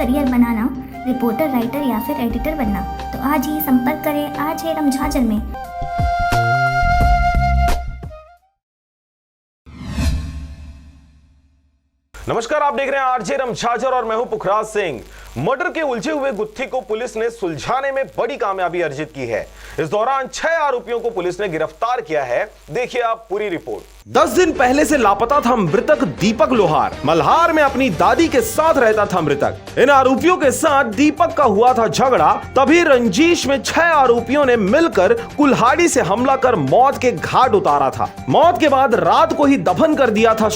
Career बनाना, reporter, writer या फिर editor बनना, तो आज ही संपर्क करें आरजे रमझाजर में। नमस्कार, आप देख रहे हैं आरजे रमझाजर और मैं हूं पुखराज सिंह। मर्डर के उलझे हुए गुत्थी को पुलिस ने सुलझाने में बड़ी कामयाबी अर्जित की है। इस दौरान 6 आरोपियों को पुलिस ने गिरफ्तार किया है। देखिए आप पूरी रिपोर्ट। 10 दिन पहले से लापता था मृतक दीपक लोहार। मल्हार में अपनी दादी के साथ रहता था मृतक। इन आरोपियों के साथ दीपक का हुआ था झगड़ा। तभी रंजीश में 6 आरोपियों ने मिलकर कुल्हाड़ी से हमला कर मौत के घाट उतारा था। मौत के बाद रात को ही दफन कर दिया था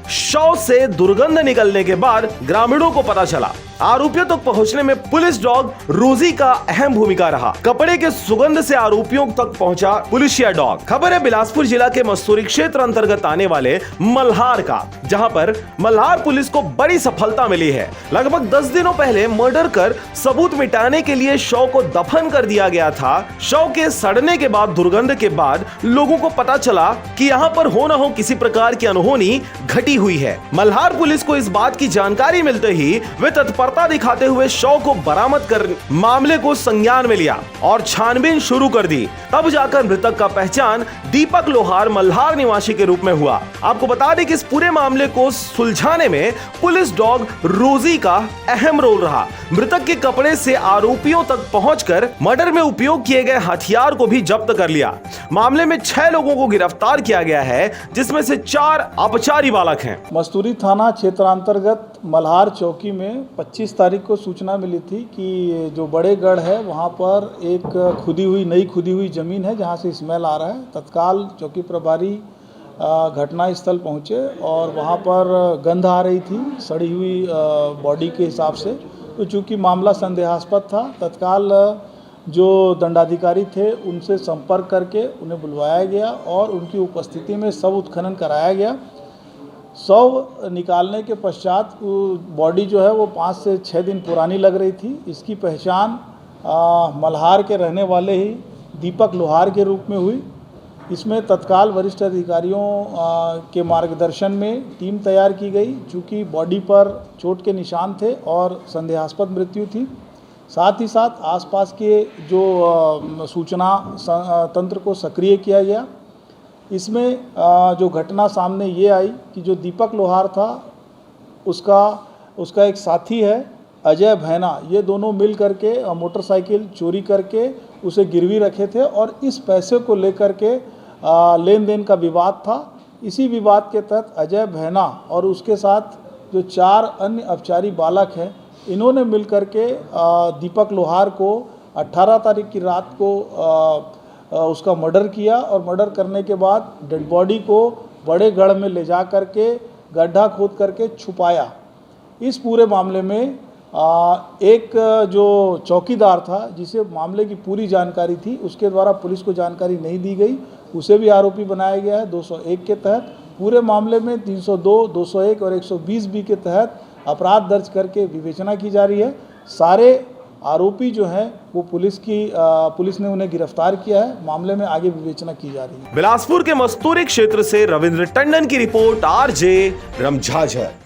शव से दुर्गंध निकलने के बाद ग्रामीणों को पता चला। आरोपियों तक पहुंचने में पुलिस डॉग रोजी का अहम भूमिका रहा। कपड़े के सुगंध से आरोपियों तक पहुंचा पुलिसिया डॉग। खबर है बिलासपुर जिला के मस्तूरी क्षेत्र अंतर्गत आने वाले मल्हार का, जहां पर मल्हार पुलिस को बड़ी सफलता मिली है। लगभग 10 दिनों पहले मर्डर कर सबूत मिटाने के लिए शव को दफन कर दिया गया था। शव के सड़ने के बाद, दुर्गंध के बाद लोगों को पता चला कि यहाँ पर हो न हो किसी प्रकार की अनहोनी घटी हुई है। मल्हार पुलिस को इस बात की जानकारी मिलते ही वे तत्परता दिखाते हुए शव को बरामद कर मामले को संज्ञान में लिया और छानबीन शुरू कर दी। तब जाकर मृतक का पहचान दीपक लोहार मल्हार निवासी के रूप में हुआ। आपको बता दें कि इस पूरे मामले को सुलझाने में पुलिस डॉग रोजी का अहम रोल रहा। मृतक के कपड़े से आरोपियों तक पहुंचकर मर्डर में उपयोग किए गए हथियार को भी जब्त कर लिया। मामले में 6 लोगों को गिरफ्तार किया गया है, जिसमें से 4 अपचारी बालक हैं। मस्तूरी थाना क्षेत्रांतर्गत मल्हार चौकी में 25 तारीख को सूचना मिली थी कि जो बड़े गढ़ है वहाँ पर एक नई खुदी हुई ज़मीन है जहाँ से स्मेल आ रहा है। तत्काल चौकी प्रभारी घटना स्थल पहुँचे और वहाँ पर गंध आ रही थी सड़ी हुई बॉडी के हिसाब से। तो चूँकि मामला संदेहास्पद था, तत्काल जो दंडाधिकारी थे उनसे संपर्क करके उन्हें बुलवाया गया और उनकी उपस्थिति में शव उत्खनन कराया गया। शव निकालने के पश्चात बॉडी जो है वो 5 से 6 दिन पुरानी लग रही थी। इसकी पहचान मल्हार के रहने वाले ही दीपक लोहार के रूप में हुई। इसमें तत्काल वरिष्ठ अधिकारियों के मार्गदर्शन में टीम तैयार की गई। चूँकि बॉडी पर चोट के निशान थे और संदेहास्पद मृत्यु थी, साथ ही साथ आसपास के जो सूचना तंत्र को सक्रिय किया गया। इसमें जो घटना सामने ये आई कि जो दीपक लोहार था उसका एक साथी है अजय भैना, ये दोनों मिल करके मोटरसाइकिल चोरी करके उसे गिरवी रखे थे और इस पैसे को लेकर के लेन देन का विवाद था। इसी विवाद के तहत अजय भैना और उसके साथ जो 4 अन्य अपचारी बालक हैं, इन्होंने मिल करके दीपक लोहार को 18 तारीख की रात को उसका मर्डर किया और मर्डर करने के बाद डेड बॉडी को बड़े गढ़ में ले जा करके गड्ढा खोद करके छुपाया। इस पूरे मामले में एक जो चौकीदार था जिसे मामले की पूरी जानकारी थी, उसके द्वारा पुलिस को जानकारी नहीं दी गई, उसे भी आरोपी बनाया गया है 201 के तहत। पूरे मामले में 302, 201 और 120 बी के तहत अपराध दर्ज करके विवेचना की जा रही है। सारे आरोपी जो हैं वो पुलिस ने उन्हें गिरफ्तार किया है। मामले में आगे विवेचना की जा रही है। बिलासपुर के मस्तूरी क्षेत्र से रविंद्र टंडन की रिपोर्ट, आरजे रमझाजर।